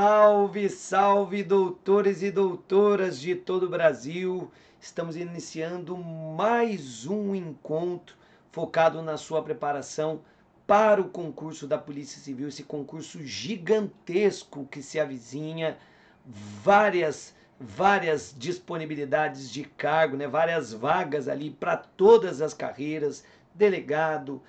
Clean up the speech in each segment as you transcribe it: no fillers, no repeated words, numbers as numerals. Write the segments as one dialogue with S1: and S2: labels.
S1: Salve, salve, doutores e doutoras de todo o Brasil! Estamos iniciando mais um encontro focado na sua preparação para o concurso da Polícia Civil, esse concurso gigantesco que se avizinha, várias disponibilidades de cargo, né? Várias vagas ali para todas as carreiras, delegado,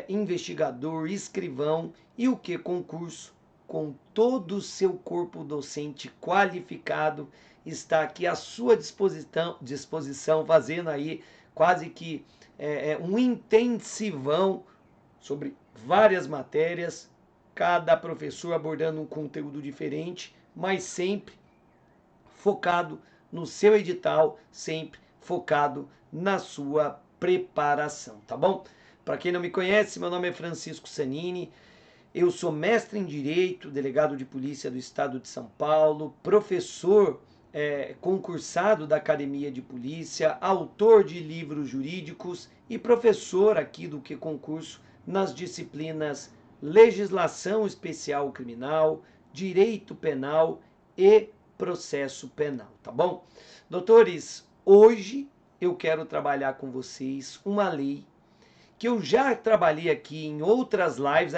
S1: investigador, escrivão e o que concurso com todo o seu corpo docente qualificado, está aqui à sua disposição fazendo aí quase que um intensivão sobre várias matérias, cada professor abordando um conteúdo diferente, mas sempre focado no seu edital, sempre focado na sua preparação, tá bom? Para quem não me conhece, meu nome é Francisco Sanini. Eu sou mestre em Direito, delegado de polícia do Estado de São Paulo, professor concursado da Academia de Polícia, autor de livros jurídicos e professor aqui do Que Concurso nas disciplinas Legislação Especial Criminal, Direito Penal e Processo Penal, tá bom? Doutores, hoje eu quero trabalhar com vocês uma lei que eu já trabalhei aqui em outras lives,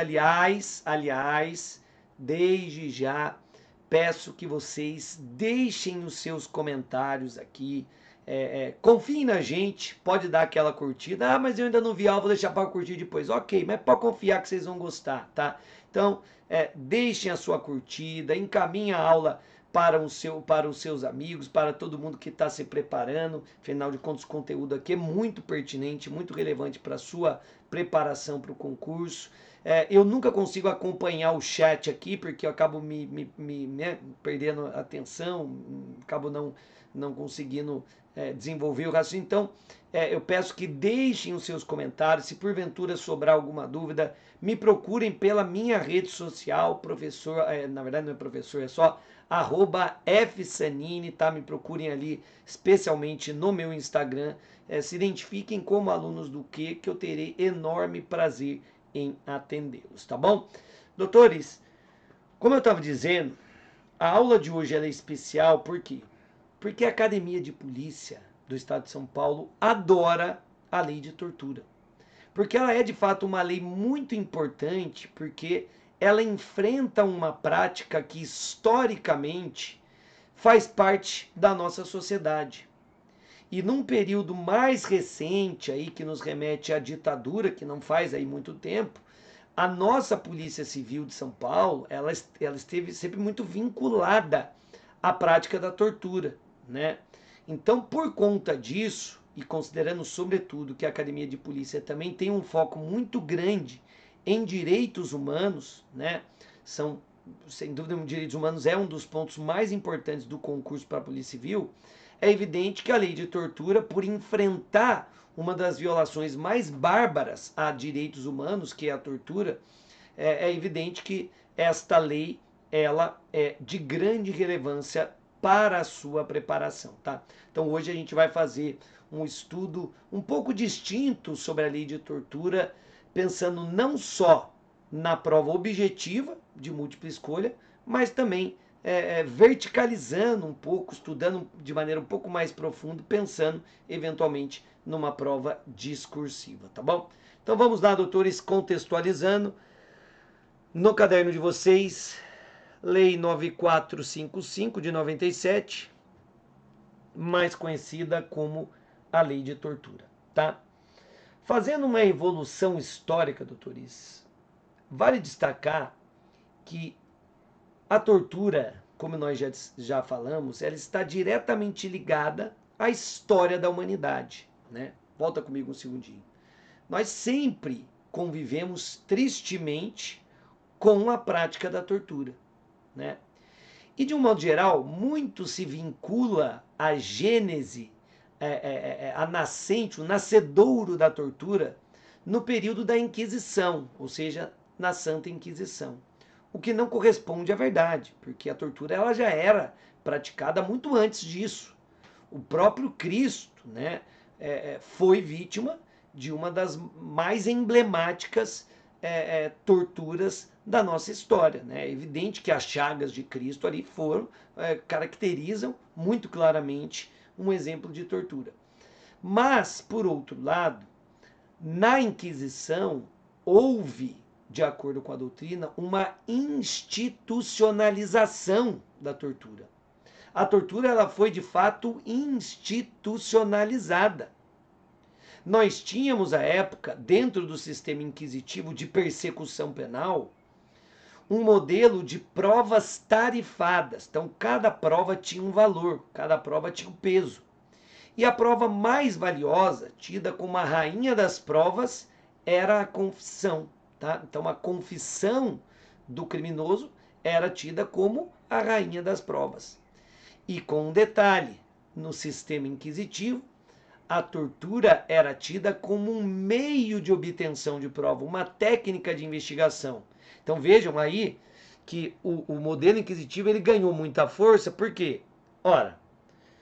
S1: aliás, desde já peço que vocês deixem os seus comentários aqui, confiem na gente, pode dar aquela curtida, mas eu ainda não vi aula, vou deixar para curtir depois, ok, mas pode confiar que vocês vão gostar, tá? Então, deixem a sua curtida, encaminhem a aula para os seus amigos, para todo mundo que está se preparando. Afinal de contas, o conteúdo aqui é muito pertinente, muito relevante para a sua preparação para o concurso. Eu nunca consigo acompanhar o chat aqui, porque eu acabo né, perdendo a atenção, acabo não conseguindo desenvolver o raciocínio. Então, eu peço que deixem os seus comentários. Se porventura sobrar alguma dúvida, me procurem pela minha rede social, professor, na verdade não é professor, é só @fsanini, tá? Me procurem ali, especialmente no meu Instagram. Se identifiquem como alunos do que eu terei enorme prazer em atendê-los, tá bom? Doutores, como eu estava dizendo, a aula de hoje ela é especial, por quê? Porque a Academia de Polícia do Estado de São Paulo adora a lei de tortura. Porque ela é de fato uma lei muito importante, porque ela enfrenta uma prática que historicamente faz parte da nossa sociedade. E num período mais recente aí que nos remete à ditadura, que não faz aí muito tempo, a nossa Polícia Civil de São Paulo, ela esteve sempre muito vinculada à prática da tortura, né? Então, por conta disso, e considerando sobretudo que a Academia de Polícia também tem um foco muito grande em direitos humanos, né? São, sem dúvida, direitos humanos é um dos pontos mais importantes do concurso para a Polícia Civil. É evidente que a lei de tortura, por enfrentar uma das violações mais bárbaras a direitos humanos, que é a tortura, é evidente que esta lei ela é de grande relevância para a sua preparação, tá? Então hoje a gente vai fazer um estudo um pouco distinto sobre a lei de tortura, pensando não só na prova objetiva de múltipla escolha, mas também verticalizando um pouco, estudando de maneira um pouco mais profunda, pensando eventualmente numa prova discursiva, tá bom? Então vamos lá, doutores, contextualizando. No caderno de vocês, Lei 9455 de 97, mais conhecida como a Lei de Tortura, tá? Fazendo uma evolução histórica, doutores, vale destacar que a tortura, como nós já falamos, ela está diretamente ligada à história da humanidade, né? Volta comigo um segundinho. Nós sempre convivemos tristemente com a prática da tortura, né? E de um modo geral, muito se vincula a gênese, a nascente, o nascedouro da tortura no período da Inquisição, ou seja, na Santa Inquisição. O que não corresponde à verdade, porque a tortura ela já era praticada muito antes disso. O próprio Cristo, né, foi vítima de uma das mais emblemáticas torturas da nossa história. Né? É evidente que as chagas de Cristo ali caracterizam muito claramente um exemplo de tortura. Mas, por outro lado, na Inquisição houve, de acordo com a doutrina, uma institucionalização da tortura. A tortura ela foi de fato institucionalizada. Nós tínhamos à época, dentro do sistema inquisitivo de persecução penal, um modelo de provas tarifadas. Então, cada prova tinha um valor, cada prova tinha um peso. E a prova mais valiosa, tida como a rainha das provas, era a confissão. Tá? Então, a confissão do criminoso era tida como a rainha das provas. E com um detalhe, no sistema inquisitivo, a tortura era tida como um meio de obtenção de prova, uma técnica de investigação. Então vejam aí que o modelo inquisitivo ele ganhou muita força, porque, ora,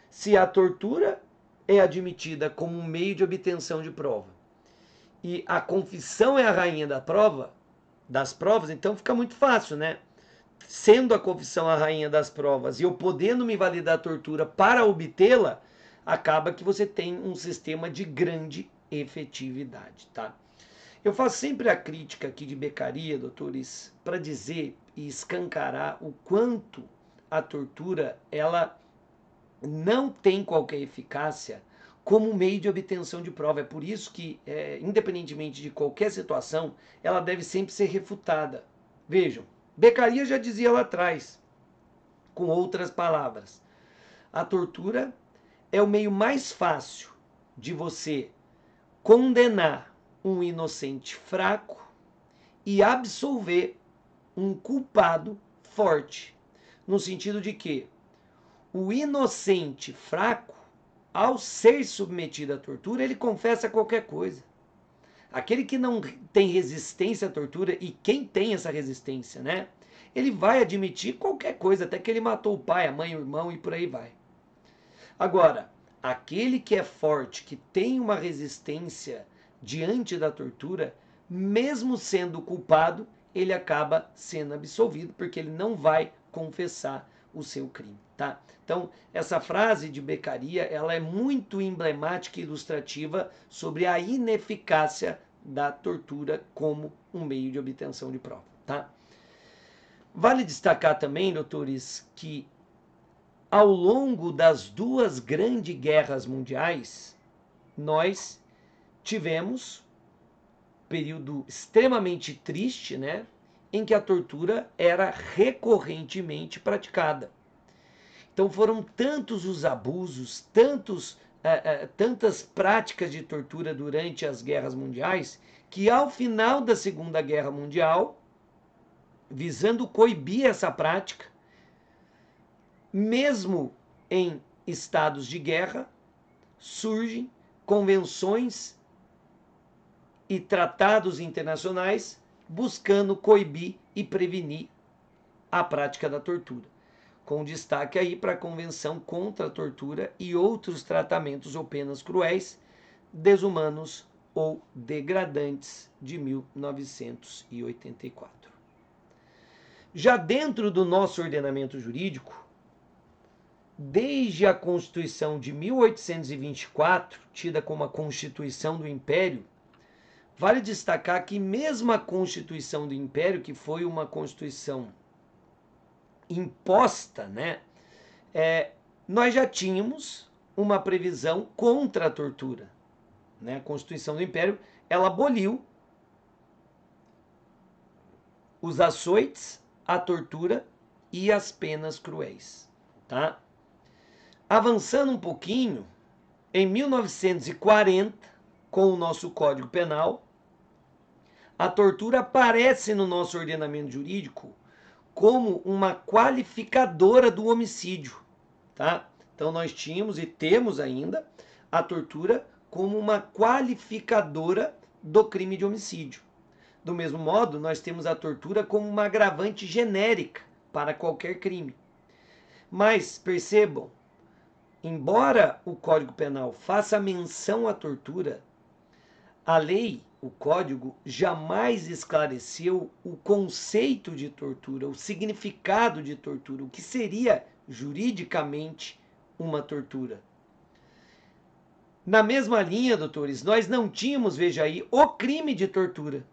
S1: se a tortura é admitida como um meio de obtenção de prova e a confissão é a rainha da prova, das provas, então fica muito fácil, né? Sendo a confissão a rainha das provas e eu podendo me validar a tortura para obtê-la, acaba que você tem um sistema de grande efetividade, tá? Eu faço sempre a crítica aqui de Beccaria, doutores, para dizer e escancarar o quanto a tortura ela não tem qualquer eficácia como meio de obtenção de prova. É por isso que, independentemente de qualquer situação, ela deve sempre ser refutada. Vejam, Beccaria já dizia lá atrás, com outras palavras, a tortura é o meio mais fácil de você condenar um inocente fraco e absolver um culpado forte. No sentido de que o inocente fraco, ao ser submetido à tortura, ele confessa qualquer coisa. Aquele que não tem resistência à tortura, e quem tem essa resistência, né? Ele vai admitir qualquer coisa, até que ele matou o pai, a mãe, o irmão e por aí vai. Agora, aquele que é forte, que tem uma resistência diante da tortura, mesmo sendo culpado, ele acaba sendo absolvido, porque ele não vai confessar o seu crime, tá? Então, essa frase de Beccaria, ela é muito emblemática e ilustrativa sobre a ineficácia da tortura como um meio de obtenção de prova, tá? Vale destacar também, doutores, que ao longo das duas grandes guerras mundiais, nós tivemos um período extremamente triste, né, em que a tortura era recorrentemente praticada. Então foram tantos os abusos, tantas práticas de tortura durante as guerras mundiais, que ao final da Segunda Guerra Mundial, visando coibir essa prática, mesmo em estados de guerra, surgem convenções e tratados internacionais buscando coibir e prevenir a prática da tortura, com destaque aí para a Convenção contra a Tortura e outros tratamentos ou penas cruéis, desumanos ou degradantes de 1984. Já dentro do nosso ordenamento jurídico, desde a Constituição de 1824, tida como a Constituição do Império, vale destacar que mesmo a Constituição do Império, que foi uma Constituição imposta, né, nós já tínhamos uma previsão contra a tortura. Né? A Constituição do Império, ela aboliu os açoites, a tortura e as penas cruéis. Tá? Avançando um pouquinho, em 1940, com o nosso Código Penal, a tortura aparece no nosso ordenamento jurídico como uma qualificadora do homicídio, tá? Então nós tínhamos e temos ainda a tortura como uma qualificadora do crime de homicídio. Do mesmo modo, nós temos a tortura como uma agravante genérica para qualquer crime. Mas percebam, embora o Código Penal faça menção à tortura, a lei o código jamais esclareceu o conceito de tortura, o significado de tortura, o que seria juridicamente uma tortura. Na mesma linha, doutores, nós não tínhamos, veja aí, o crime de tortura.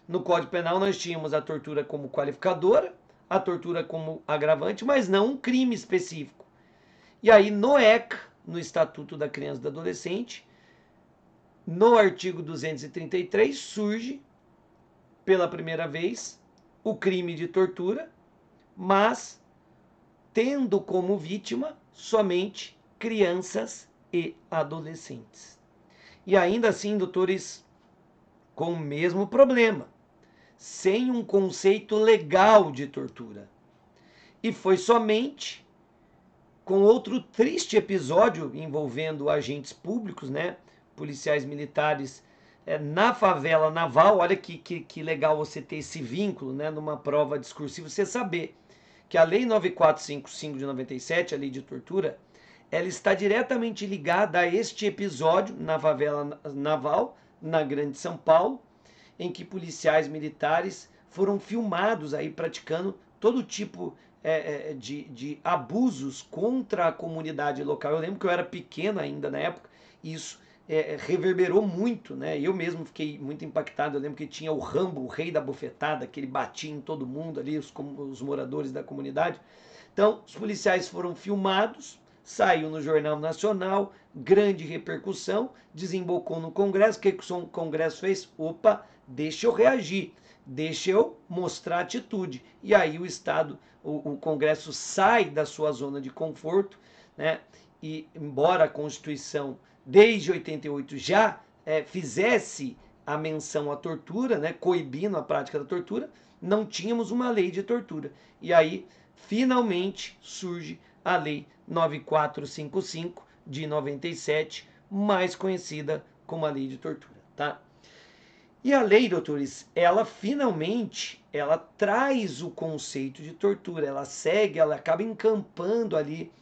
S1: No Código Penal nós tínhamos a tortura como qualificadora, a tortura como agravante, mas não um crime específico. E aí no ECA, no Estatuto da Criança e do Adolescente, no artigo 233, surge pela primeira vez o crime de tortura, mas tendo como vítima somente crianças e adolescentes. E ainda assim, doutores, com o mesmo problema, sem um conceito legal de tortura. E foi somente com outro triste episódio envolvendo agentes públicos, né, policiais militares, na favela naval. Olha que legal você ter esse vínculo, né, numa prova discursiva, você saber que a Lei 9455 de 97, a Lei de Tortura, ela está diretamente ligada a este episódio na favela naval, na Grande São Paulo, em que policiais militares foram filmados aí praticando todo tipo de abusos contra a comunidade local. Eu lembro que eu era pequeno ainda na época, e isso reverberou muito, né? Eu mesmo fiquei muito impactado. Eu lembro que tinha o Rambo, o rei da bofetada, que ele batia em todo mundo ali, os moradores da comunidade. Então, os policiais foram filmados, saiu no Jornal Nacional, grande repercussão, desembocou no Congresso. O que o Congresso fez? Opa, deixa eu reagir, deixa eu mostrar atitude. E aí o Estado, o Congresso sai da sua zona de conforto, né? E embora a Constituição, desde 88, já fizesse a menção à tortura, né, coibindo a prática da tortura, não tínhamos uma lei de tortura. E aí, finalmente, surge a Lei 9455 de 97, mais conhecida como a Lei de Tortura, tá? E a lei, doutores, ela finalmente, ela traz o conceito de tortura, ela segue, ela acaba encampando ali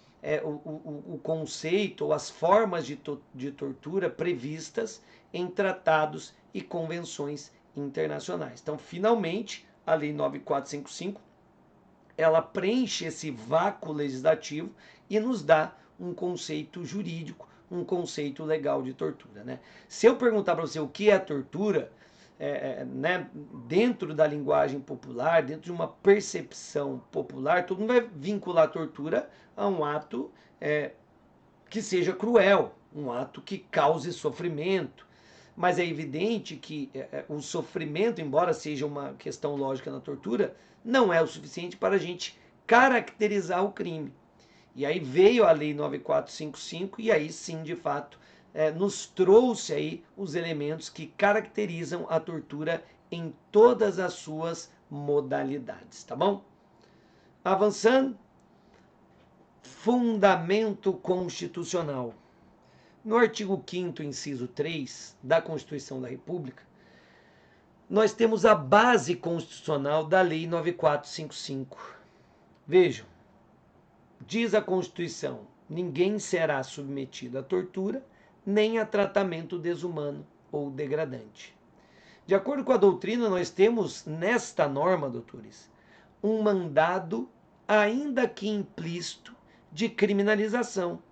S1: o conceito ou as formas de tortura previstas em tratados e convenções internacionais. Então, finalmente, a Lei 9455, ela preenche esse vácuo legislativo e nos dá um conceito jurídico, um conceito legal de tortura, né? Se eu perguntar para você o que é tortura, né, dentro da linguagem popular, dentro de uma percepção popular, todo mundo vai vincular a tortura a um ato que seja cruel, um ato que cause sofrimento. Mas é evidente que o sofrimento, embora seja uma questão lógica na tortura, não é o suficiente para a gente caracterizar o crime. E aí veio a Lei 9455 e aí sim, de fato, nos trouxe aí os elementos que caracterizam a tortura em todas as suas modalidades, tá bom? Avançando, fundamento constitucional. No artigo 5º, inciso 3 da Constituição da República, nós temos a base constitucional da Lei 9455. Vejam, diz a Constituição: ninguém será submetido à tortura nem a tratamento desumano ou degradante. De acordo com a doutrina, nós temos nesta norma, doutores, um mandado, ainda que implícito, de criminalização.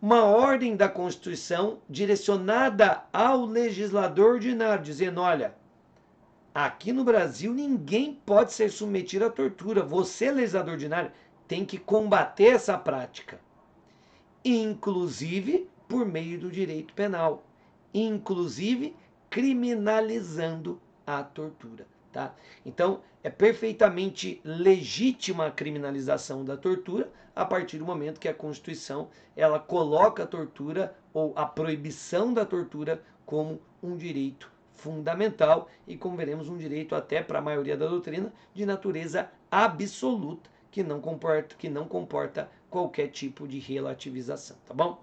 S1: Uma ordem da Constituição direcionada ao legislador ordinário, dizendo: olha, aqui no Brasil ninguém pode ser submetido à tortura. Você, legislador ordinário, tem que combater essa prática, inclusive por meio do direito penal, inclusive criminalizando a tortura, tá? Então, é perfeitamente legítima a criminalização da tortura a partir do momento que a Constituição ela coloca a tortura ou a proibição da tortura como um direito fundamental e, como veremos, um direito até para a maioria da doutrina de natureza absoluta, que não comporta qualquer tipo de relativização, tá bom?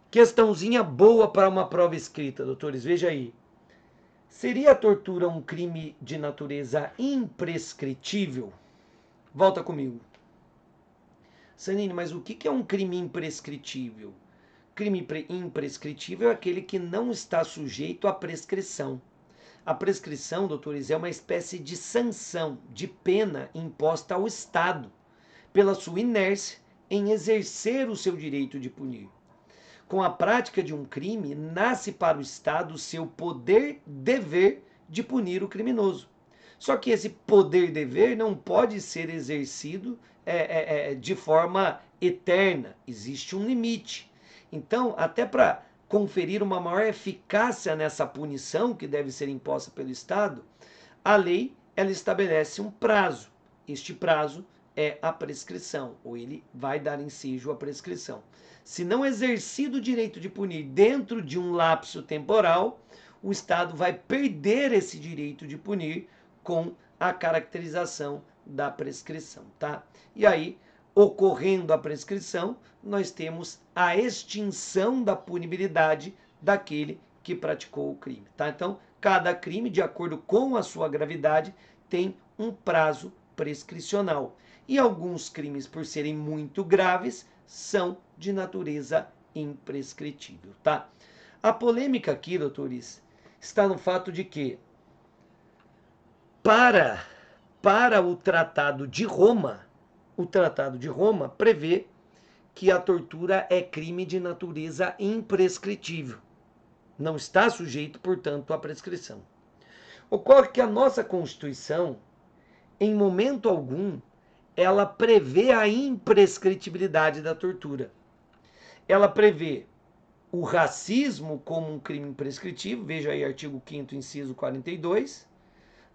S1: Questãozinha boa para uma prova escrita, doutores, veja aí. Seria a tortura um crime de natureza imprescritível? Volta comigo. Sanine, mas o que é um crime imprescritível? Crime imprescritível é aquele que não está sujeito à prescrição. A prescrição, doutores, é uma espécie de sanção, de pena imposta ao Estado, pela sua inércia em exercer o seu direito de punir. Com a prática de um crime, nasce para o Estado o seu poder-dever de punir o criminoso. Só que esse poder-dever não pode ser exercido de forma eterna, existe um limite. Então, até para conferir uma maior eficácia nessa punição que deve ser imposta pelo Estado, a lei ela estabelece um prazo. Este prazo é a prescrição, ou ele vai dar ensejo à prescrição. Se não exercido o direito de punir dentro de um lapso temporal, o Estado vai perder esse direito de punir com a caracterização da prescrição, tá? E aí, ocorrendo a prescrição, nós temos a extinção da punibilidade daquele que praticou o crime, tá? Então, cada crime, de acordo com a sua gravidade, tem um prazo prescricional. E alguns crimes, por serem muito graves, são de natureza imprescritível, tá? A polêmica aqui, doutores, está no fato de que para o Tratado de Roma prevê que a tortura é crime de natureza imprescritível. Não está sujeito, portanto, à prescrição. Ocorre que a nossa Constituição, em momento algum, ela prevê a imprescritibilidade da tortura. Ela prevê o racismo como um crime imprescritível, veja aí artigo 5º, inciso 42.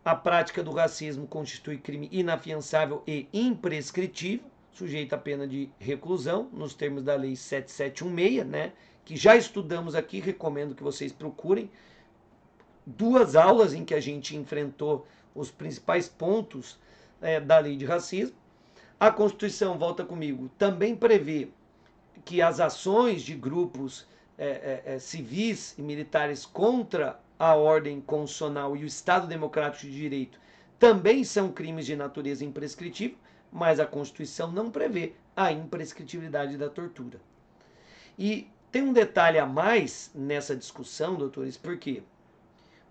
S1: A prática do racismo constitui crime inafiançável e imprescritível, sujeito à pena de reclusão, nos termos da Lei 7716, né, que já estudamos aqui, recomendo que vocês procurem. 2 aulas em que a gente enfrentou os principais pontos da lei de racismo. A Constituição, volta comigo, também prevê que as ações de grupos civis e militares contra a ordem constitucional e o Estado Democrático de Direito também são crimes de natureza imprescritível, mas a Constituição não prevê a imprescritibilidade da tortura. E tem um detalhe a mais nessa discussão, doutores, por quê?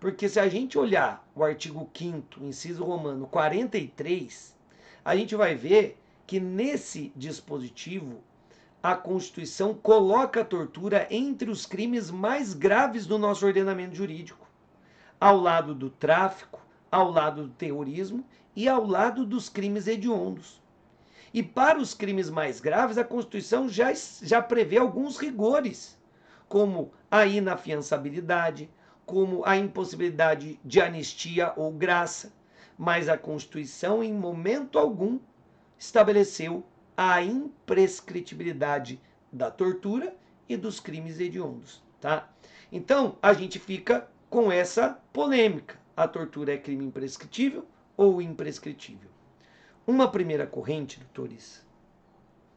S1: Porque se a gente olhar o artigo 5º, inciso romano 43, a gente vai ver que nesse dispositivo a Constituição coloca a tortura entre os crimes mais graves do nosso ordenamento jurídico, ao lado do tráfico, ao lado do terrorismo e ao lado dos crimes hediondos. E para os crimes mais graves, a Constituição já prevê alguns rigores, como a inafiançabilidade, como a impossibilidade de anistia ou graça, mas a Constituição, em momento algum, estabeleceu a imprescritibilidade da tortura e dos crimes hediondos, tá? Então, a gente fica com essa polêmica. A tortura é crime imprescritível ou imprescritível? Uma primeira corrente, doutores,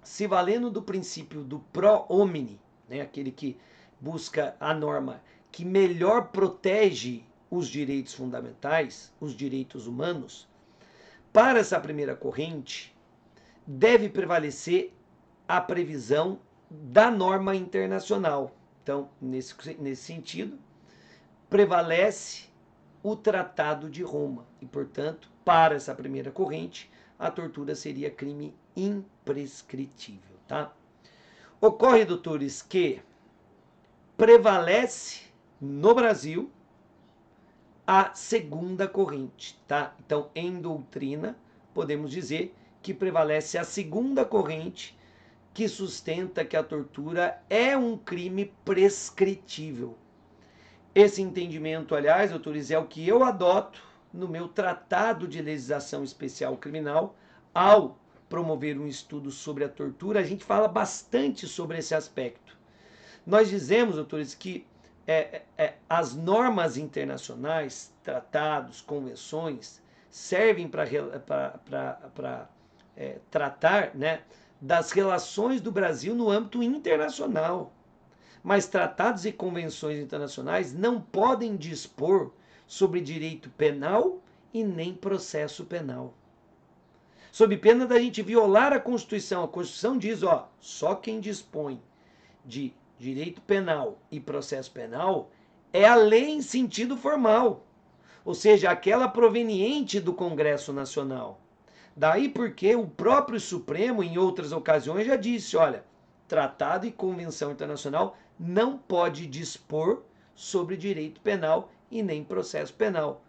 S1: se valendo do princípio do pro homine, né, aquele que busca a norma que melhor protege os direitos fundamentais, os direitos humanos, para essa primeira corrente, deve prevalecer a previsão da norma internacional. Então, nesse sentido, prevalece o Tratado de Roma. E, portanto, para essa primeira corrente, a tortura seria crime imprescritível, tá? Ocorre, doutores, que prevalece no Brasil a segunda corrente, tá? Então, em doutrina, podemos dizer que prevalece a segunda corrente que sustenta que a tortura é um crime prescritível. Esse entendimento, aliás, doutores, é o que eu adoto no meu Tratado de Legislação Especial Criminal. Ao promover um estudo sobre a tortura, a gente fala bastante sobre esse aspecto. Nós dizemos, doutores, que as normas internacionais, tratados, convenções, servem para tratar, né, das relações do Brasil no âmbito internacional. Mas tratados e convenções internacionais não podem dispor sobre direito penal e nem processo penal. Sob pena da gente violar a Constituição. A Constituição diz, só quem dispõe de direito penal e processo penal, é a lei em sentido formal, ou seja, aquela proveniente do Congresso Nacional. Daí porque o próprio Supremo, em outras ocasiões, já disse, olha, tratado e convenção internacional não pode dispor sobre direito penal e nem processo penal,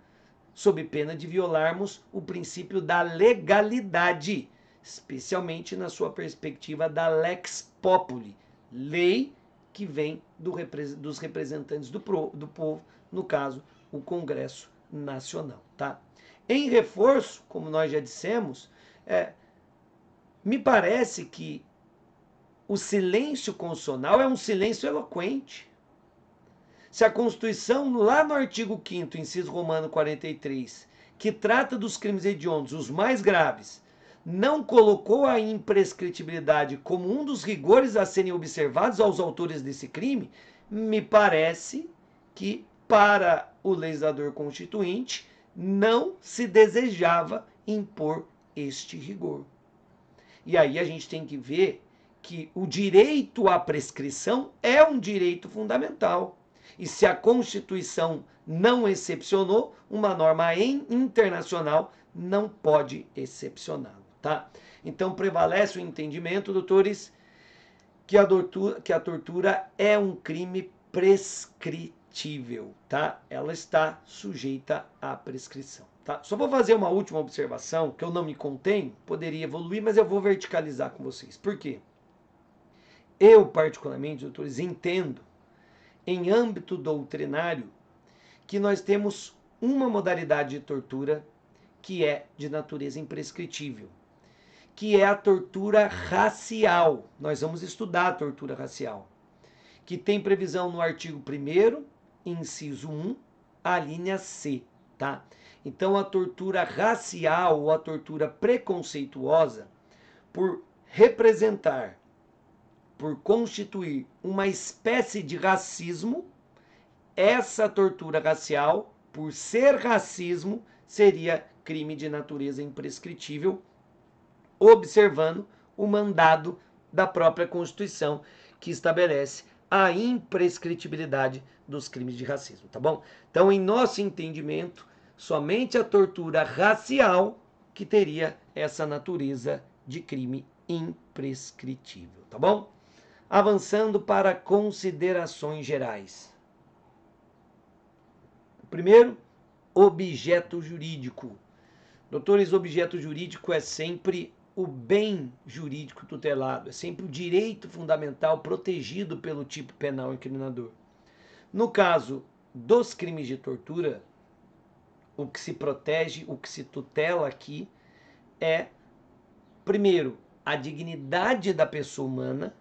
S1: sob pena de violarmos o princípio da legalidade, especialmente na sua perspectiva da lex populi, lei que vem dos representantes do povo, no caso, o Congresso Nacional. Tá? Em reforço, como nós já dissemos, me parece que o silêncio constitucional é um silêncio eloquente. Se a Constituição, lá no artigo 5º, inciso romano 43, que trata dos crimes hediondos, os mais graves, não colocou a imprescritibilidade como um dos rigores a serem observados aos autores desse crime, me parece que, para o legislador constituinte, não se desejava impor este rigor. E aí a gente tem que ver que o direito à prescrição é um direito fundamental. E se a Constituição não excepcionou, uma norma internacional não pode excepcioná-lo, tá? Então prevalece o entendimento, doutores, que a tortura é um crime prescritível, tá? Ela está sujeita à prescrição, tá? Só vou fazer uma última observação, que eu não me contenho, poderia evoluir, mas eu vou verticalizar com vocês. Por quê? Eu, particularmente, doutores, entendo, em âmbito doutrinário, que nós temos uma modalidade de tortura que é de natureza imprescritível, que é a tortura racial. Nós vamos estudar a tortura racial, que tem previsão no artigo 1º, inciso 1, a linha C, tá? Então, a tortura racial ou a tortura preconceituosa, por representar, por constituir uma espécie de racismo, essa tortura racial, por ser racismo, seria crime de natureza imprescritível, observando o mandado da própria Constituição, que estabelece a imprescritibilidade dos crimes de racismo, tá bom? Então, em nosso entendimento, somente a tortura racial que teria essa natureza de crime imprescritível, tá bom? Avançando para considerações gerais. Primeiro, objeto jurídico. Doutores, objeto jurídico é sempre o bem jurídico tutelado, é sempre o direito fundamental protegido pelo tipo penal incriminador. No caso dos crimes de tortura, o que se protege, o que se tutela aqui é, primeiro, a dignidade da pessoa humana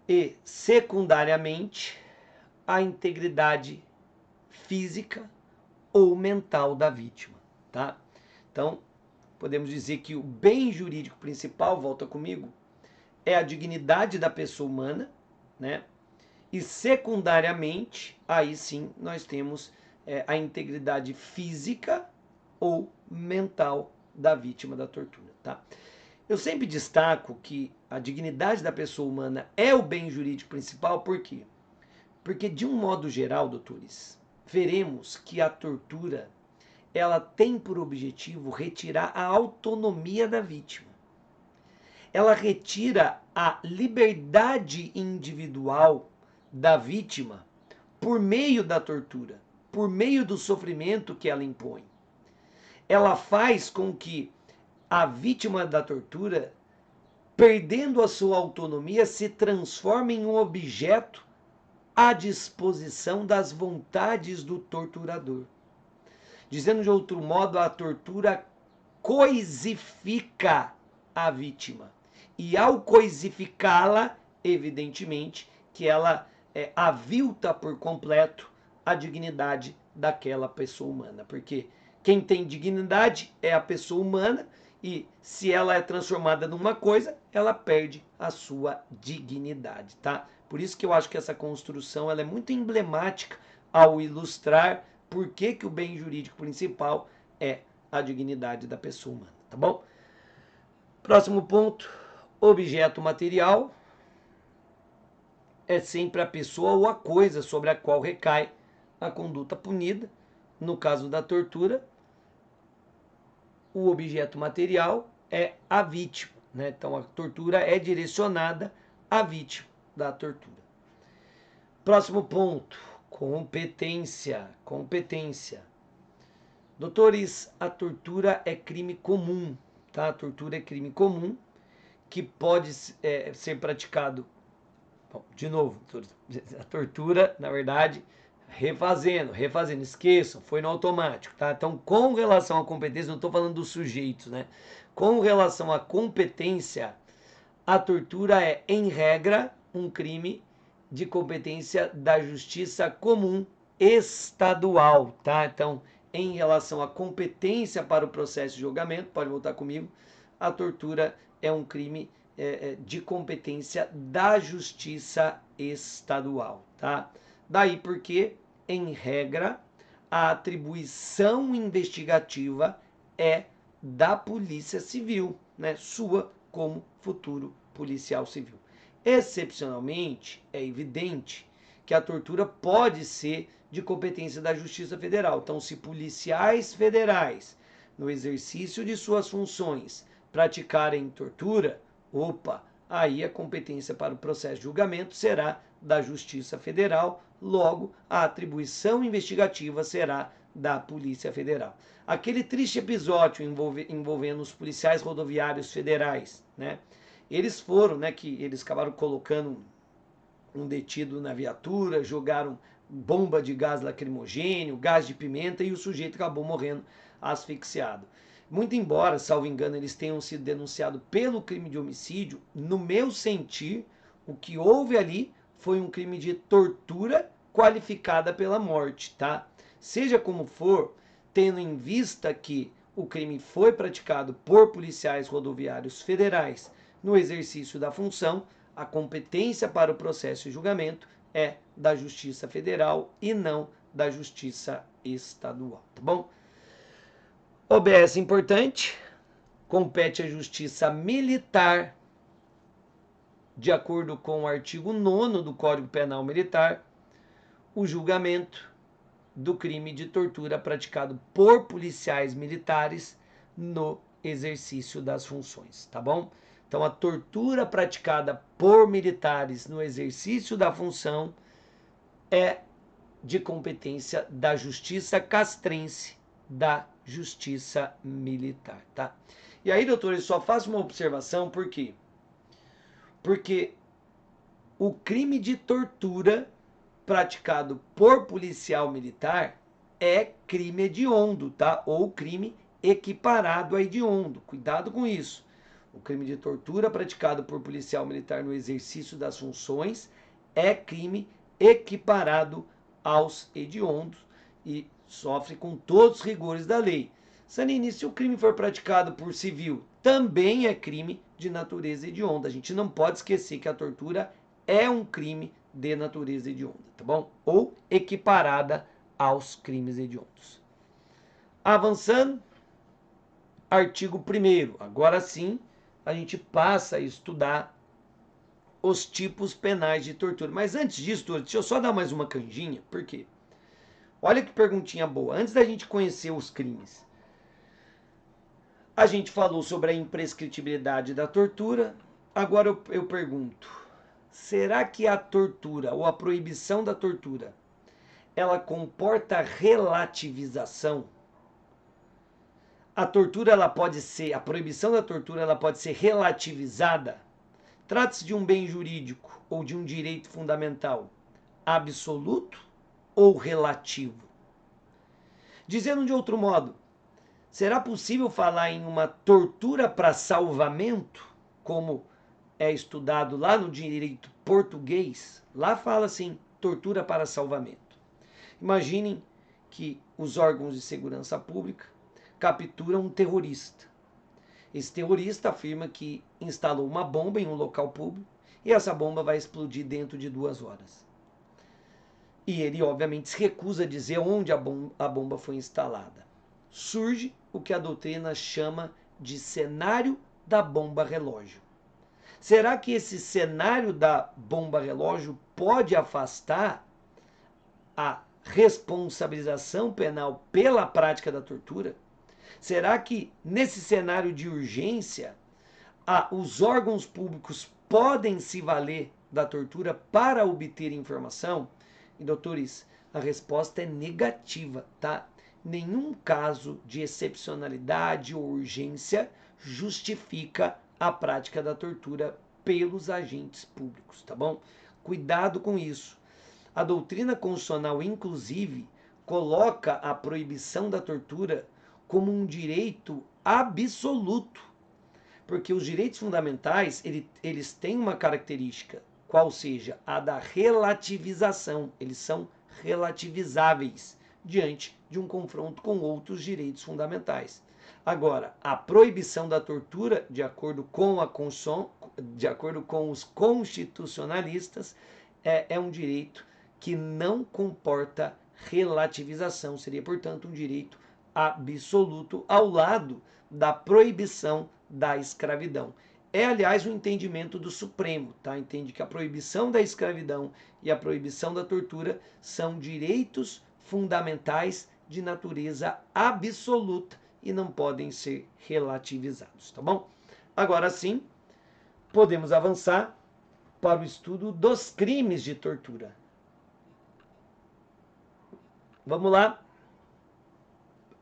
S1: e, secundariamente, a integridade física ou mental da vítima, tá? Então, podemos dizer que o bem jurídico principal, volta comigo, é a dignidade da pessoa humana, né? E secundariamente, aí sim, nós temos a integridade física ou mental da vítima da tortura, tá? Eu sempre destaco que a dignidade da pessoa humana é o bem jurídico principal, por quê? Porque, de um modo geral, doutores, veremos que a tortura ela tem por objetivo retirar a autonomia da vítima. Ela retira a liberdade individual da vítima por meio da tortura, por meio do sofrimento que ela impõe. Ela faz com que a vítima da tortura, perdendo a sua autonomia, se transforme em um objeto à disposição das vontades do torturador. Dizendo de outro modo, a tortura coisifica a vítima. E ao coisificá-la, evidentemente, que ela avilta por completo a dignidade daquela pessoa humana. Porque quem tem dignidade é a pessoa humana e se ela é transformada numa coisa, ela perde a sua dignidade, tá? Por isso que eu acho que essa construção ela é muito emblemática ao ilustrar por que o bem jurídico principal é a dignidade da pessoa humana, tá bom? Próximo ponto, objeto material. é sempre a pessoa ou a coisa sobre a qual recai a conduta punida. No caso da tortura, o objeto material é a vítima, né? Então a tortura é direcionada à vítima da tortura. Próximo ponto, competência. Competência. Doutores, a tortura é crime comum, tá? A tortura é crime comum que pode ser praticado. Bom, de novo, a tortura, na verdade, refazendo, esqueçam, foi no automático, tá? Então, com relação à competência, não estou falando dos sujeitos, né? Com relação à competência, a tortura é, em regra, um crime de competência da justiça comum estadual, tá? Então, em relação à competência para o processo de julgamento, pode voltar comigo, a tortura é um crime de competência da justiça estadual, tá? Daí porque, em regra, a atribuição investigativa é da Polícia Civil, né? Sua como futuro policial civil. Excepcionalmente, é evidente que a tortura pode ser de competência da Justiça Federal. Então, se policiais federais, no exercício de suas funções, praticarem tortura, opa, aí a competência para o processo de julgamento será da Justiça Federal, logo a atribuição investigativa será da Polícia Federal. Aquele triste episódio envolvendo os policiais rodoviários federais, né? Eles foram, né, que eles acabaram colocando um detido na viatura, jogaram bomba de gás lacrimogênio, gás de pimenta e o sujeito acabou morrendo asfixiado. Muito embora, salvo engano, eles tenham sido denunciados pelo crime de homicídio, no meu sentir, o que houve ali foi um crime de tortura qualificada pela morte, tá? Seja como for, tendo em vista que o crime foi praticado por policiais rodoviários federais no exercício da função, a competência para o processo e julgamento é da Justiça Federal e não da Justiça Estadual, tá bom? OBS importante, compete à Justiça Militar, de acordo com o artigo 9º do Código Penal Militar, o julgamento do crime de tortura praticado por policiais militares no exercício das funções, tá bom? Então, a tortura praticada por militares no exercício da função é de competência da Justiça Castrense, da Justiça Militar, tá? E aí, doutores, só faço uma observação, por quê? Porque o crime de tortura praticado por policial militar é crime hediondo, tá? Ou crime equiparado a hediondo. Cuidado com isso. O crime de tortura praticado por policial militar no exercício das funções é crime equiparado aos hediondos e sofre com todos os rigores da lei. Sanini, se o crime for praticado por civil, também é crime de natureza hedionda. A gente não pode esquecer que a tortura é um crime de natureza hedionda, tá bom? Ou equiparada aos crimes hediondos. Avançando, artigo 1º. Agora sim, a gente passa a estudar os tipos penais de tortura. Mas antes disso, deixa eu só dar mais uma canjinha, por quê? Olha que perguntinha boa. Antes da gente conhecer os crimes, a gente falou sobre a imprescritibilidade da tortura. Agora eu pergunto, será que a tortura ou a proibição da tortura, ela comporta relativização? A tortura, ela pode ser, a proibição da tortura, ela pode ser relativizada? Trata-se de um bem jurídico ou de um direito fundamental absoluto ou relativo? Dizendo de outro modo, será possível falar em uma tortura para salvamento, como é estudado lá no direito português? Lá fala assim, tortura para salvamento. Imaginem que os órgãos de segurança pública capturam um terrorista. Esse terrorista afirma que instalou uma bomba em um local público e essa bomba vai explodir dentro de 2 horas. E ele, obviamente, se recusa a dizer onde a bomba foi instalada. Surge o que a doutrina chama de cenário da bomba relógio. Será que esse cenário da bomba relógio pode afastar a responsabilização penal pela prática da tortura? Será que nesse cenário de urgência, os órgãos públicos podem se valer da tortura para obter informação? E, doutores, a resposta é negativa, tá? Nenhum caso de excepcionalidade ou urgência justifica a prática da tortura pelos agentes públicos, tá bom? Cuidado com isso. A doutrina constitucional, inclusive, coloca a proibição da tortura como um direito absoluto, porque os direitos fundamentais, eles têm uma característica, qual seja a da relativização. Eles são relativizáveis diante de um confronto com outros direitos fundamentais. Agora, a proibição da tortura, de acordo com a Constituição, de acordo com os constitucionalistas, é um direito que não comporta relativização. Seria, portanto, um direito absoluto ao lado da proibição da escravidão. É, aliás, o entendimento do Supremo, tá? Entende que a proibição da escravidão e a proibição da tortura são direitos fundamentais de natureza absoluta e não podem ser relativizados, tá bom? Agora sim, podemos avançar para o estudo dos crimes de tortura. Vamos lá.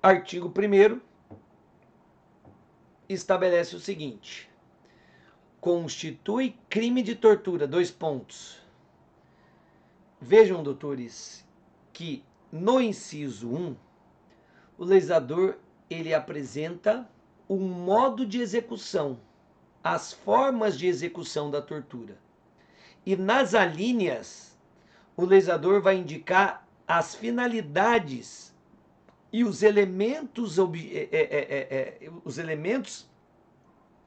S1: Artigo 1º estabelece o seguinte: constitui crime de tortura, 2 pontos. Vejam, doutores, que no inciso 1, o legislador ele apresenta um modo de execução, as formas de execução da tortura. E nas alíneas, o legislador vai indicar as finalidades e os elementos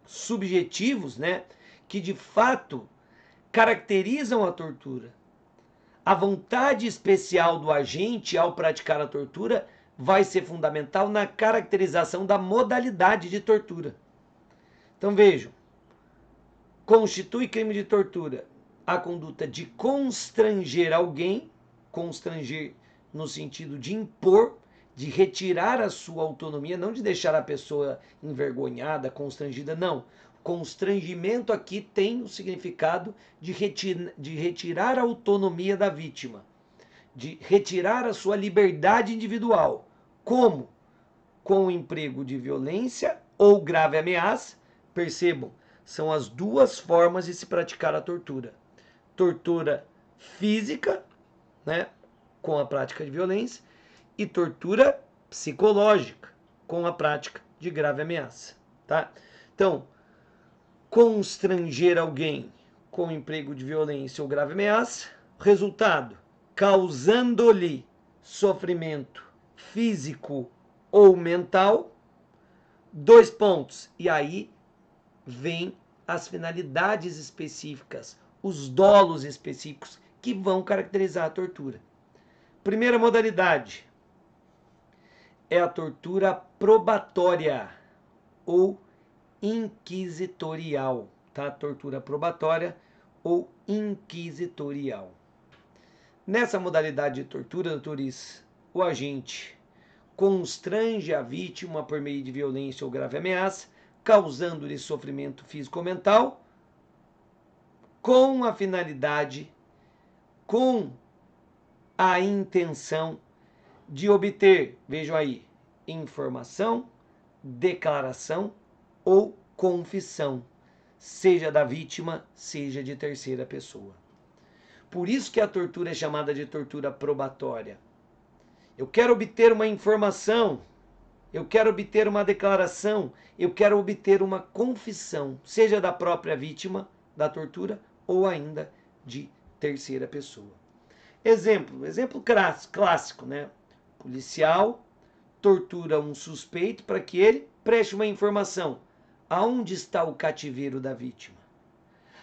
S1: subjetivos, né, que de fato caracterizam a tortura. A vontade especial do agente ao praticar a tortura vai ser fundamental na caracterização da modalidade de tortura. Então vejam, constitui crime de tortura a conduta de constranger alguém, constranger no sentido de impor, de retirar a sua autonomia, não de deixar a pessoa envergonhada, constrangida, não. Constrangimento aqui tem o significado de retirar a autonomia da vítima, de retirar a sua liberdade individual. Como? Com o emprego de violência ou grave ameaça. Percebam, são as duas formas de se praticar a tortura. Tortura física, né, com a prática de violência, e tortura psicológica, com a prática de grave ameaça, tá? Então, constranger alguém com emprego de violência ou grave ameaça, resultado, causando-lhe sofrimento físico ou mental, 2 pontos. E aí vem as finalidades específicas, os dolos específicos que vão caracterizar a tortura. Primeira modalidade é a tortura probatória ou inquisitorial, tá? Tortura probatória ou inquisitorial. Nessa modalidade de tortura, doutores, o agente constrange a vítima por meio de violência ou grave ameaça, causando-lhe sofrimento físico ou mental, com a finalidade, com a intenção de obter, vejam aí, informação, declaração ou confissão, seja da vítima, seja de terceira pessoa. Por isso que a tortura é chamada de tortura probatória. Eu quero obter uma informação, eu quero obter uma declaração, eu quero obter uma confissão, seja da própria vítima da tortura ou ainda de terceira pessoa. Exemplo clássico, né? Policial tortura um suspeito para que ele preste uma informação. Aonde está o cativeiro da vítima?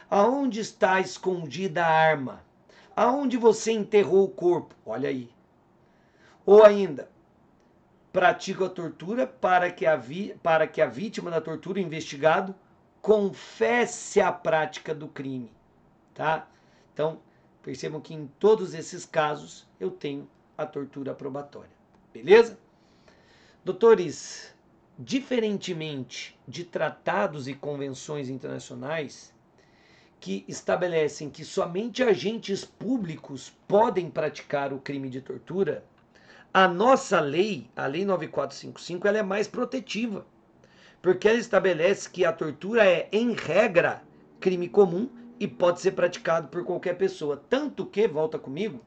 S1: Aonde está escondida a arma? Aonde você enterrou o corpo? Olha aí. Ou ainda, pratica a tortura para que a vítima da tortura, o investigado, confesse a prática do crime, tá? Então, percebam que em todos esses casos eu tenho a tortura probatória, beleza? Doutores, diferentemente de tratados e convenções internacionais que estabelecem que somente agentes públicos podem praticar o crime de tortura, a nossa lei, a Lei 9455, ela é mais protetiva, porque ela estabelece que a tortura é, em regra, crime comum e pode ser praticado por qualquer pessoa. Tanto que, volta comigo,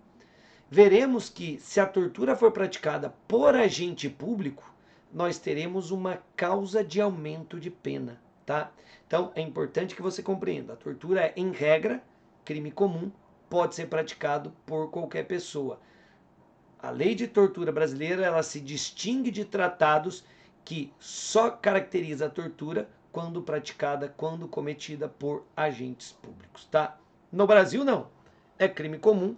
S1: veremos que se a tortura for praticada por agente público, nós teremos uma causa de aumento de pena, tá? Então, é importante que você compreenda, a tortura é, em regra, crime comum, pode ser praticado por qualquer pessoa. A lei de tortura brasileira, ela se distingue de tratados que só caracteriza a tortura quando praticada, quando cometida por agentes públicos, tá? No Brasil, não. É crime comum,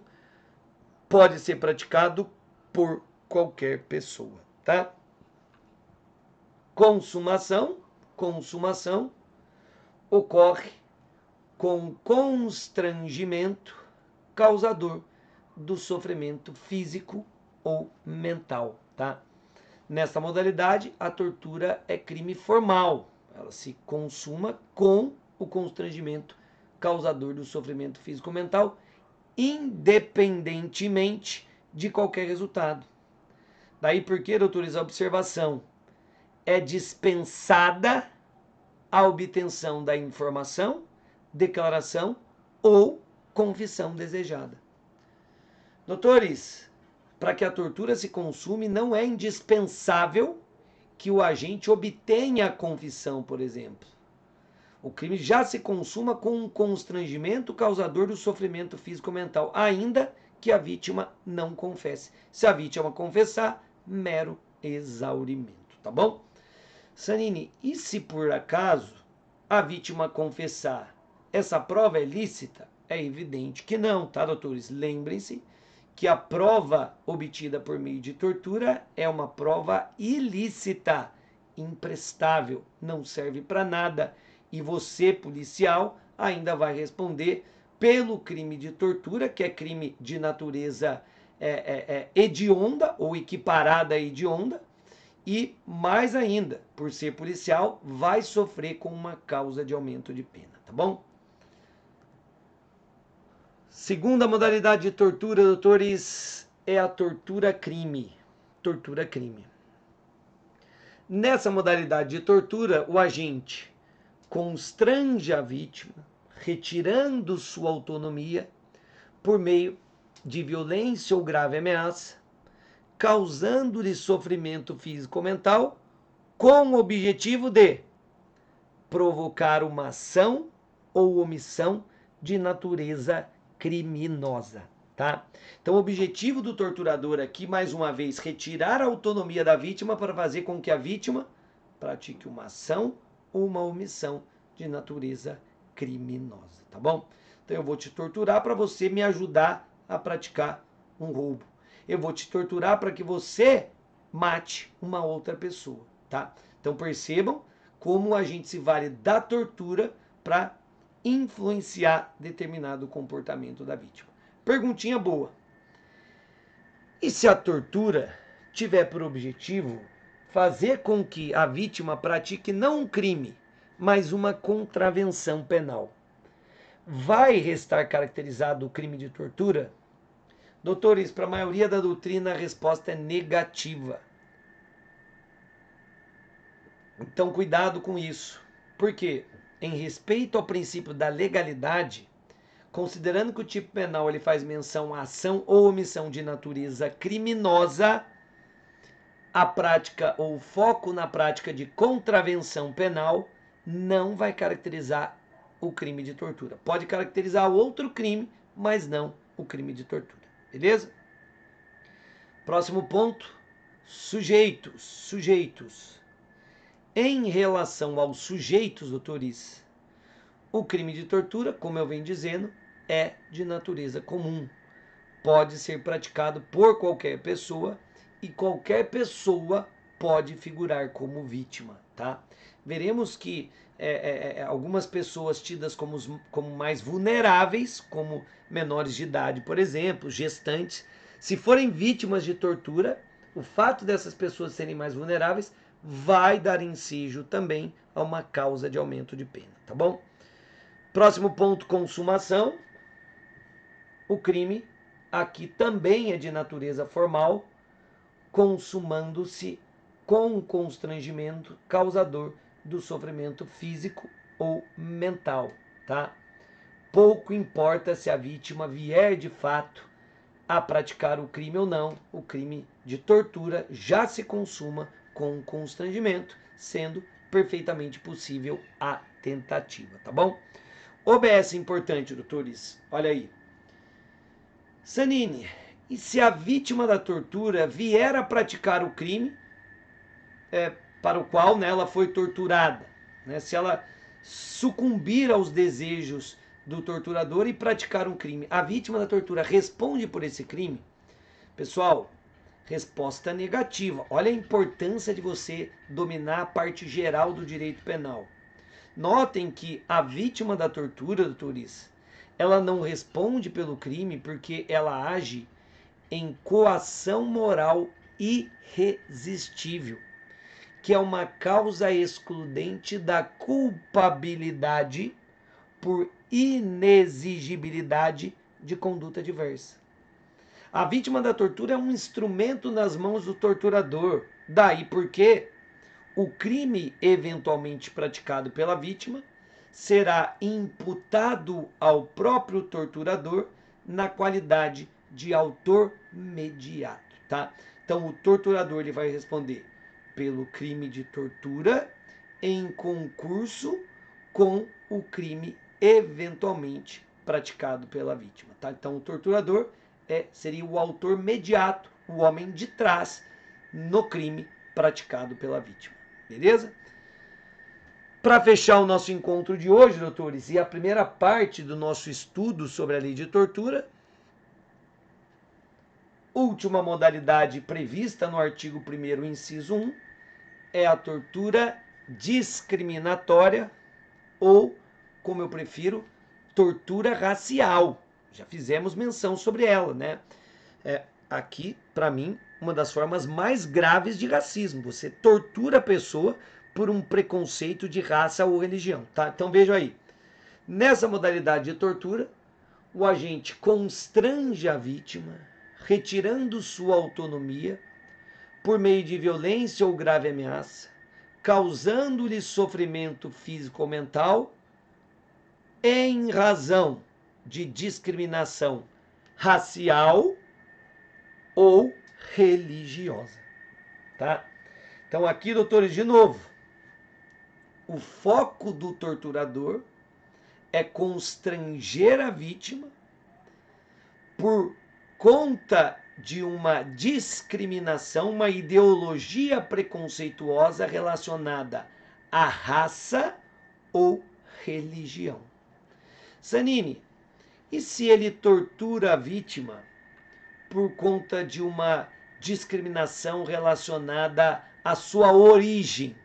S1: pode ser praticado por qualquer pessoa, tá? Consumação ocorre com constrangimento causador do sofrimento físico ou mental, tá? Nesta modalidade, a tortura é crime formal. Ela se consuma com o constrangimento causador do sofrimento físico ou mental, independentemente de qualquer resultado. Daí porque, doutores, a observação é dispensada a obtenção da informação, declaração ou confissão desejada. Doutores, para que a tortura se consume, não é indispensável que o agente obtenha a confissão, por exemplo. O crime já se consuma com um constrangimento causador do sofrimento físico-mental, ainda que a vítima não confesse. Se a vítima confessar, mero exaurimento, tá bom? Sanini, e se por acaso a vítima confessar, essa prova é lícita? É evidente que não, tá, doutores? Lembrem-se que a prova obtida por meio de tortura é uma prova ilícita, imprestável, não serve para nada. E você, policial, ainda vai responder pelo crime de tortura, que é crime de natureza hedionda ou equiparada a hedionda, e mais ainda, por ser policial, vai sofrer com uma causa de aumento de pena, tá bom? Segunda modalidade de tortura, doutores, é a tortura crime. Tortura crime. Nessa modalidade de tortura, o agente constrange a vítima, retirando sua autonomia por meio de violência ou grave ameaça, causando-lhe sofrimento físico ou mental, com o objetivo de provocar uma ação ou omissão de natureza criminosa, tá? Então, o objetivo do torturador aqui, mais uma vez, retirar a autonomia da vítima para fazer com que a vítima pratique uma ação ou uma omissão de natureza criminosa, tá bom? Então, eu vou te torturar para você me ajudar a praticar um roubo. Eu vou te torturar para que você mate uma outra pessoa, tá? Então, percebam como a gente se vale da tortura para influenciar determinado comportamento da vítima. Perguntinha boa. E se a tortura tiver por objetivo fazer com que a vítima pratique não um crime, mas uma contravenção penal, vai restar caracterizado o crime de tortura? Doutores, para a maioria da doutrina a resposta é negativa. Então, cuidado com isso. Por quê? Em respeito ao princípio da legalidade, considerando que o tipo penal ele faz menção à ação ou omissão de natureza criminosa, a prática ou o foco na prática de contravenção penal não vai caracterizar o crime de tortura. Pode caracterizar outro crime, mas não o crime de tortura. Beleza? Próximo ponto, sujeitos. Em relação aos sujeitos, doutores, o crime de tortura, como eu venho dizendo, é de natureza comum. Pode ser praticado por qualquer pessoa e qualquer pessoa pode figurar como vítima, tá? Veremos que algumas pessoas tidas como mais vulneráveis, como menores de idade, por exemplo, gestantes, se forem vítimas de tortura, o fato dessas pessoas serem mais vulneráveis vai dar ensejo também a uma causa de aumento de pena, tá bom? Próximo ponto, consumação. O crime aqui também é de natureza formal, consumando-se com constrangimento causador do sofrimento físico ou mental, tá? Pouco importa se a vítima vier de fato a praticar o crime ou não, o crime de tortura já se consuma com constrangimento, sendo perfeitamente possível a tentativa, tá bom? OBS importante, doutores. Olha aí. Sanini, e se a vítima da tortura vier a praticar o crime para o qual, né, ela foi torturada, né, se ela sucumbir aos desejos do torturador e praticar um crime, a vítima da tortura responde por esse crime? Pessoal, resposta negativa. Olha a importância de você dominar a parte geral do direito penal. Notem que a vítima da tortura, doutores, ela não responde pelo crime porque ela age em coação moral irresistível, que é uma causa excludente da culpabilidade por inexigibilidade de conduta diversa. A vítima da tortura é um instrumento nas mãos do torturador. Daí porque o crime eventualmente praticado pela vítima será imputado ao próprio torturador na qualidade de autor mediato, tá? Então o torturador ele vai responder pelo crime de tortura em concurso com o crime eventualmente praticado pela vítima, tá? Então o torturador seria o autor mediato, o homem de trás no crime praticado pela vítima. Beleza? Para fechar o nosso encontro de hoje, doutores, e a primeira parte do nosso estudo sobre a lei de tortura, última modalidade prevista no artigo 1º, inciso 1, é a tortura discriminatória ou, como eu prefiro, tortura racial. Já fizemos menção sobre ela, né? Aqui, para mim, uma das formas mais graves de racismo. Você tortura a pessoa por um preconceito de raça ou religião, tá? Então veja aí. Nessa modalidade de tortura, o agente constrange a vítima, retirando sua autonomia por meio de violência ou grave ameaça, causando-lhe sofrimento físico ou mental, em razão de discriminação racial ou religiosa, tá? Então aqui, doutores, de novo, o foco do torturador é constranger a vítima por conta de uma discriminação, uma ideologia preconceituosa relacionada à raça ou religião. Sanini, e se ele tortura a vítima por conta de uma discriminação relacionada à sua origem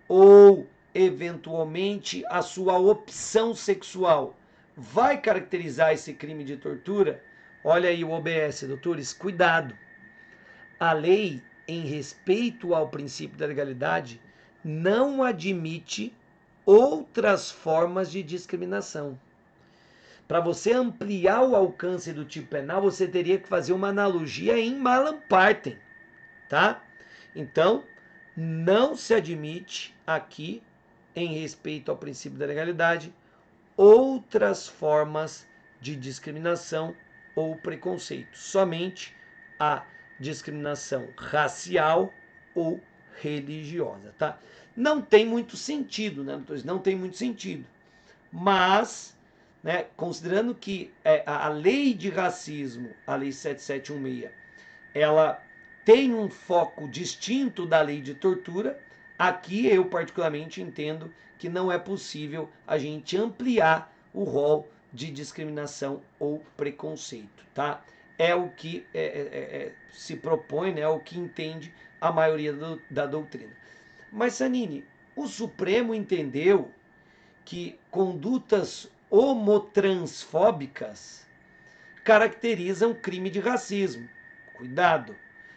S1: ou, eventualmente, à sua opção sexual? Vai caracterizar esse crime de tortura? Olha aí o OBS, doutores, cuidado. A lei, em respeito ao princípio da legalidade, não admite outras formas de discriminação. Para você ampliar o alcance do tipo penal, você teria que fazer uma analogia em Malam Partem, tá? Então, não se admite aqui, em respeito ao princípio da legalidade, outras formas de discriminação ou preconceito. Somente a discriminação racial ou religiosa, tá? Não tem muito sentido, né? Não tem muito sentido. Mas, né, considerando que a lei de racismo, a lei 7716, ela tem um foco distinto da lei de tortura, aqui eu particularmente entendo que não é possível a gente ampliar o rol de discriminação ou preconceito, tá? é o que se propõe, né, é o que entende a maioria da doutrina. Mas, Sanini, o Supremo entendeu que condutas homotransfóbicas caracterizam crime de racismo. Cuidado,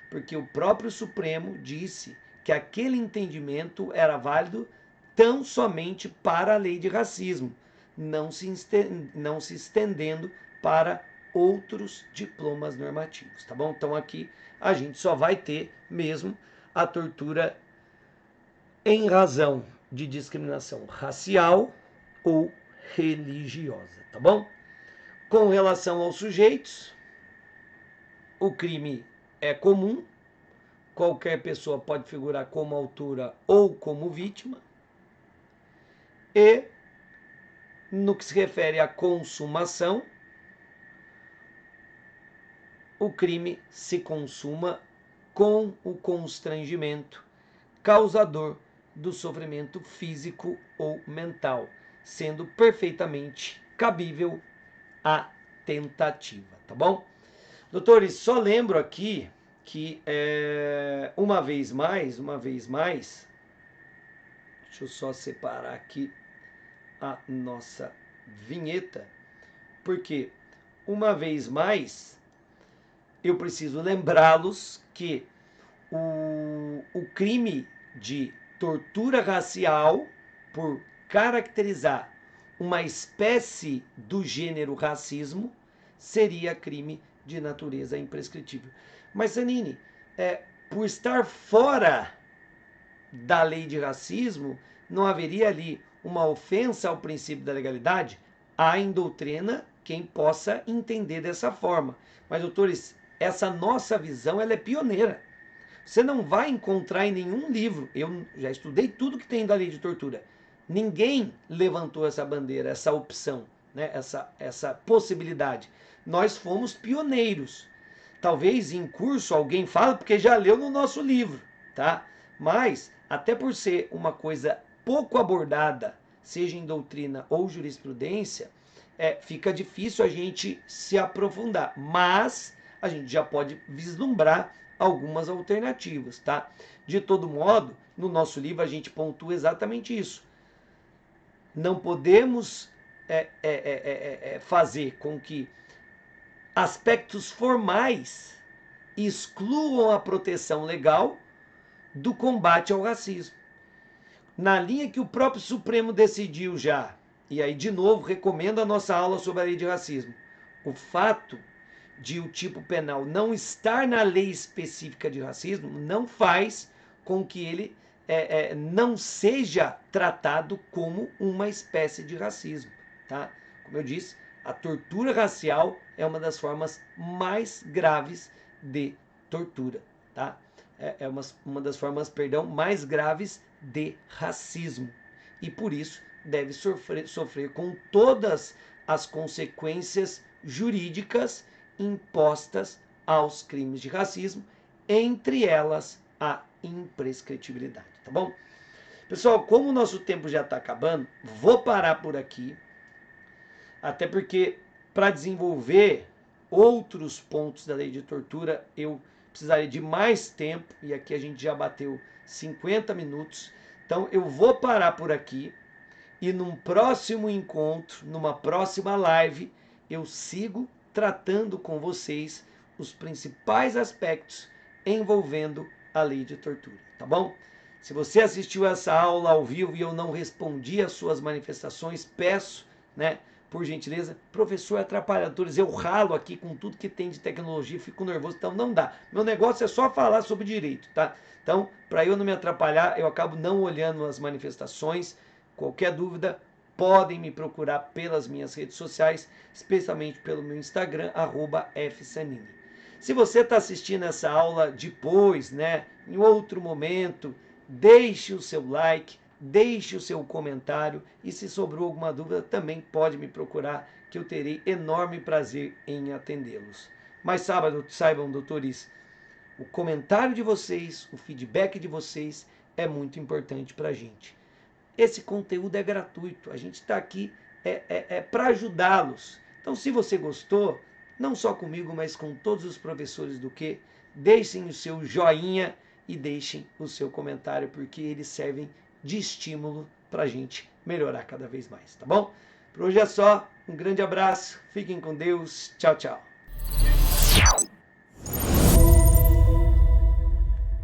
S1: porque o próprio Supremo disse que aquele entendimento era válido tão somente para a lei de racismo, não se estendendo para outros diplomas normativos, tá bom? Então aqui a gente só vai ter mesmo a tortura em razão de discriminação racial ou religiosa, tá bom? Com relação aos sujeitos, o crime é comum, qualquer pessoa pode figurar como autora ou como vítima, e no que se refere à consumação, o crime se consuma com o constrangimento causador do sofrimento físico ou mental, sendo perfeitamente cabível a tentativa, tá bom? Doutores, só lembro aqui que uma vez mais, deixa eu só separar aqui a nossa vinheta, porque uma vez mais eu preciso lembrá-los que o crime de tortura racial, por caracterizar uma espécie do gênero racismo, seria crime de natureza imprescritível. Mas, Zanini, por estar fora da lei de racismo, não haveria ali uma ofensa ao princípio da legalidade? Há em doutrina quem possa entender dessa forma. Mas, doutores, essa nossa visão ela é pioneira. Você não vai encontrar em nenhum livro, eu já estudei tudo que tem da lei de tortura, ninguém levantou essa bandeira, essa opção, né? essa possibilidade. Nós fomos pioneiros. Talvez em curso alguém fale porque já leu no nosso livro, tá? Mas, até por ser uma coisa pouco abordada, seja em doutrina ou jurisprudência, fica difícil a gente se aprofundar. Mas a gente já pode vislumbrar algumas alternativas, tá? De todo modo, no nosso livro a gente pontua exatamente isso. Não podemos fazer com que aspectos formais excluam a proteção legal do combate ao racismo. Na linha que o próprio Supremo decidiu já, e aí de novo recomendo a nossa aula sobre a lei de racismo, o fato de o tipo penal não estar na lei específica de racismo não faz com que ele não seja tratado como uma espécie de racismo, tá? Como eu disse, a tortura racial é uma das formas mais graves de tortura, tá? É uma das formas, perdão, mais graves de racismo. E por isso deve sofrer com todas as consequências jurídicas impostas aos crimes de racismo, entre elas a imprescritibilidade, tá bom? Pessoal, como o nosso tempo já está acabando, vou parar por aqui, até porque para desenvolver outros pontos da lei de tortura eu precisaria de mais tempo, e aqui a gente já bateu 50 minutos, então eu vou parar por aqui, e num próximo encontro, numa próxima live, eu sigo tratando com vocês os principais aspectos envolvendo a lei de tortura, tá bom? Se você assistiu essa aula ao vivo e eu não respondi às suas manifestações, peço, né, por gentileza, professor atrapalhadores, eu ralo aqui com tudo que tem de tecnologia, fico nervoso, então não dá. Meu negócio é só falar sobre direito, tá? Então, para eu não me atrapalhar, eu acabo não olhando as manifestações. Qualquer dúvida, podem me procurar pelas minhas redes sociais, especialmente pelo meu Instagram, @fsanini. Se você está assistindo essa aula depois, né, em outro momento, deixe o seu like, deixe o seu comentário, e se sobrou alguma dúvida, também pode me procurar, que eu terei enorme prazer em atendê-los. Mas saibam, doutores, o comentário de vocês, o feedback de vocês é muito importante para a gente. Esse conteúdo é gratuito, a gente está aqui para ajudá-los. Então, se você gostou, não só comigo, mas com todos os professores do Q. Deixem o seu joinha e deixem o seu comentário, porque eles servem de estímulo para a gente melhorar cada vez mais, tá bom? Por hoje é só, um grande abraço, fiquem com Deus, tchau, tchau.